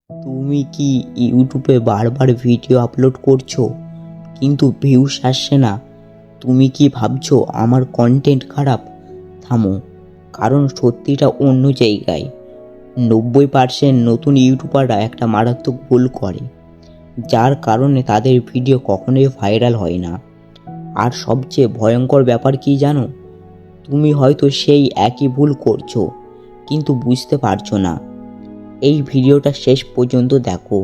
তুমি কি ইউটিউবে বারবার ভিডিও আপলোড করছো কিন্তু ভিউস আসছে না? তুমি কি ভাবছো আমার কন্টেন্ট খারাপ? থামো, কারণ সত্যিটা অন্য জায়গায়। 90% নতুন ইউটিউবাররা একটা মারাত্মক ভুল করে, যার কারণে তাদের ভিডিও কখনোই ভাইরাল হয় না। আর সবচেয়ে ভয়ঙ্কর ব্যাপার কি জানো? তুমি হয়তো সেই একই ভুল করছো কিন্তু বুঝতে পারছো না। এই ভিডিওটা শেষ পর্যন্ত দেখো,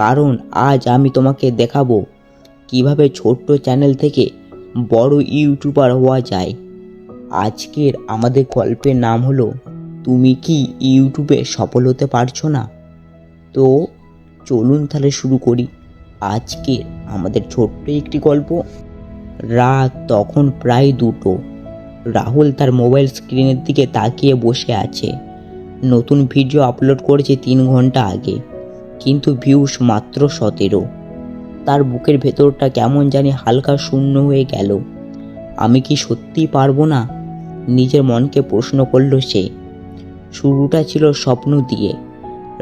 কারণ আজ আমি তোমাকে দেখাবো কিভাবে ছোট্ট চ্যানেল থেকে বড় ইউটিউবার হওয়া যায়। আজকের আমাদের গল্পের নাম হলো তুমি কি ইউটিউবে সফল হতে পারছো না? তো চলুন তাহলে শুরু করি আজকের আমাদের ছোট্ট একটি গল্প। রাত তখন প্রায় 2টো। রাহুল তার মোবাইল স্ক্রিনের দিকে তাকিয়ে বসে আছে। নতুন ভিডিও আপলোড করেছে 3 ঘন্টা আগে, কিন্তু ভিউস মাত্র 17। তার বুকের ভেতরটা কেমন জানি হালকা শূন্য হয়ে গেল। আমি কি সত্যিই পারবো না? নিজের মনকে প্রশ্ন করল সে। শুরুটা ছিল স্বপ্ন দিয়ে।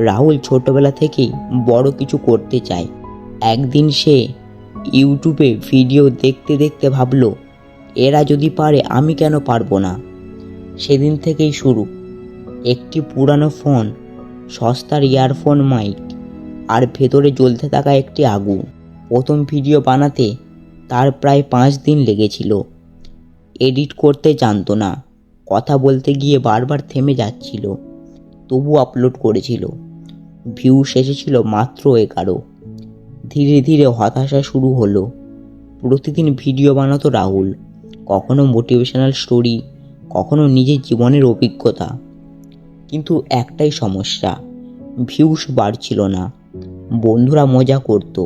রাহুল ছোটবেলা থেকেই বড় কিছু করতে চায়। একদিন সে ইউটিউবে ভিডিও দেখতে দেখতে ভাবলো, এরা যদি পারে আমি কেন পারবো না? সেদিন থেকেই শুরু। একটি পুরানো ফোন, সস্তার ইয়ারফোন মাইক, আর ভেতরে জ্বলতে থাকা একটি আগুন। প্রথম ভিডিও বানাতে তার প্রায় 5 দিন লেগেছিল। এডিট করতে জানতো না, কথা বলতে গিয়ে বারবার থেমে যাচ্ছিল, তবু আপলোড করেছিল। ভিউস এসেছিল মাত্র 11। ধীরে ধীরে হতাশা শুরু হলো। প্রতিদিন ভিডিও বানাতো রাহুল, কখনো মোটিভেশনাল স্টোরি, কখনো নিজের জীবনের অভিজ্ঞতা। কিন্তু একটাই সমস্যা, ভিউস বাড়ছিল না। বন্ধুরা মজা করতো,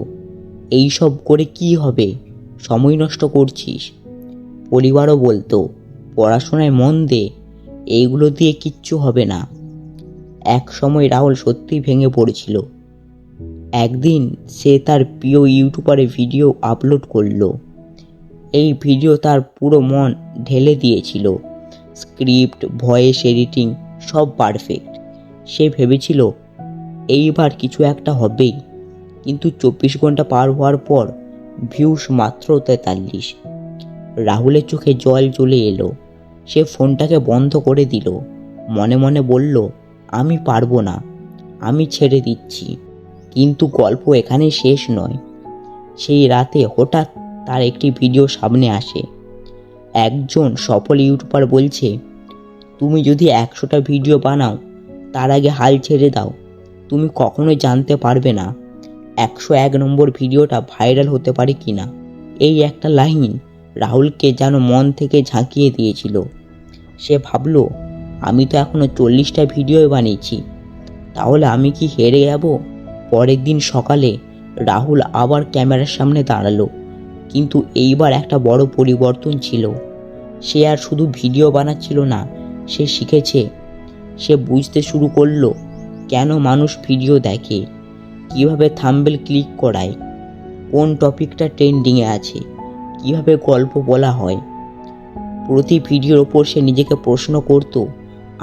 এই সব করে কি হবে, সময় নষ্ট করছিস। পরিবারও বলতো, পড়াশোনায় মন দে, এইগুলো দিয়ে কিচ্ছু হবে না। এক সময় রাহুল সত্যিই ভেঙে পড়েছিল। একদিন সে তার প্রিয় ইউটিউবারে ভিডিও আপলোড করলো। এই ভিডিও তার পুরো মন ঢেলে দিয়েছিল। স্ক্রিপ্ট, ভয়েস এডিটিং সব পারফেক্ট। সে ভেবেছিল এইবার কিছু একটা হবেই। কিন্তু 24 ঘন্টা পার হওয়ার পর ভিউস মাত্র 43। রাহুলের চোখে জল চলে এলো। সে ফোনটাকে বন্ধ করে দিল। মনে মনে বলল, আমি পারবো না, আমি ছেড়ে দিচ্ছি। কিন্তু গল্প এখানেই শেষ নয়। সেই রাতে হঠাৎ তার একটি ভিডিও সামনে আসে। একজন সফল ইউটিউবার বলছে, তুমি যদি 100টা ভিডিও বানাও, তার আগে হাল ছেড়ে দাও, তুমি কখনোই জানতে পারবে না 101 নম্বর ভিডিওটা ভাইরাল হতে পারে কিনা। এই একটা লাইন রাহুলকে যেন মন থেকে ঝাঁকিয়ে দিয়েছিল। সে ভাবলো, আমি তো এখনো 40টা ভিডিও বানিয়েছি, তাহলে আমি কি হেরে যাব? পরের দিন সকালে রাহুল আবার ক্যামেরার সামনে দাঁড়ালো, কিন্তু এইবার একটা বড় পরিবর্তন ছিল। সে আর শুধু ভিডিও বানাচ্ছিল না, সে শিখেছে। সে বুঝতে শুরু করলো কেন মানুষ ভিডিও দেখে, কিভাবে থাম্বনেল ক্লিক করায়, কোন টপিকটা ট্রেন্ডিংয়ে আছে, কিভাবে গল্প বলা হয়। প্রতি ভিডিওর ওপর সে নিজেকে প্রশ্ন করত,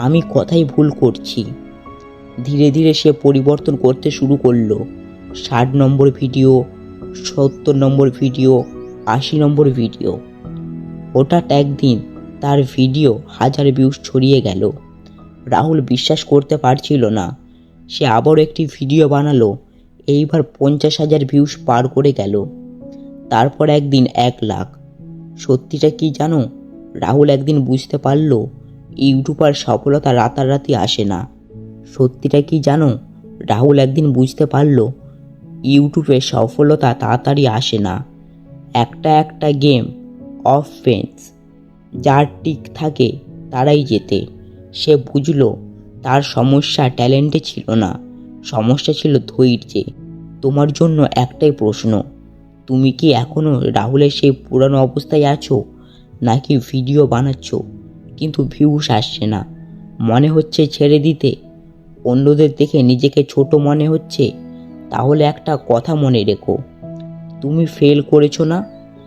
আমি কথাই ভুল করছি। ধীরে ধীরে সে পরিবর্তন করতে শুরু করলো। 60 নম্বর ভিডিও, 70 নম্বর ভিডিও, 80 নম্বর ভিডিও। হঠাৎ একদিন তার ভিডিও 1000 ভিউস ছড়িয়ে গেল। রাহুল বিশ্বাস করতে পারছিল না। সে আবারও একটি ভিডিও বানালো। এইবার 50,000 ভিউস পার করে গেল। তারপর একদিন 1 লাখ। সত্যিটা কি জানো? রাহুল একদিন বুঝতে পারল, ইউটিউবার সফলতা রাতারাতি আসে না। সত্যিটা কি জানো? রাহুল একদিন বুঝতে পারল, ইউটিউবে সফলতা তাড়াতাড়ি আসে না। একটা একটা গেম অফ ফেন্স, যার টিক থাকে তারাই জেতে। সে বুঝল তার সমস্যা ট্যালেন্টে ছিল না, সমস্যা ছিল ধৈর্যে। তোমার জন্য একটাই প্রশ্ন, তুমি কি এখনও রাহুলের সেই পুরানো অবস্থায় আছো, নাকি ভিডিও বানাচ্ছ কিন্তু ভিউস আসছে না? মনে হচ্ছে ছেড়ে দিতে, অন্যদের দেখে নিজেকে ছোট মনে হচ্ছে? তাহলে একটা কথা মনে রেখো, তুমি ফেল করেছো না,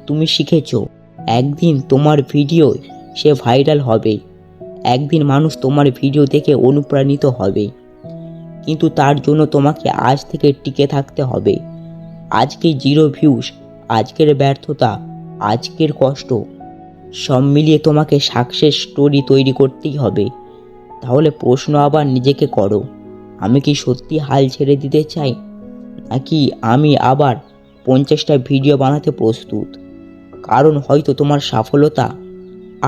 তুমি শিখেছো। একদিন তোমার ভিডিও সে ভাইরাল হবে। একদিন মানুষ তোমার ভিডিও দেখে অনুপ্রাণিত হবে। কিন্তু তার জন্য তোমাকে আজ থেকে টিকে থাকতে হবে। আজকে 0 ভিউজ, আজকের ব্যর্থতা, আজকের কষ্ট সব মিলিয়ে তোমাকে সাকসেস স্টোরি তৈরি করতেই হবে। তাহলে প্রশ্ন আবার নিজেকে করো, আমি কি সত্যি হাল ছেড়ে দিতে চাই, নাকি আমি আবার 50টা ভিডিও বানাতে প্রস্তুত? কারণ হয়তো তোমার সফলতা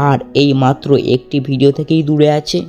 আর এই মাত্র একটি ভিডিও থেকেই দূরে আছে।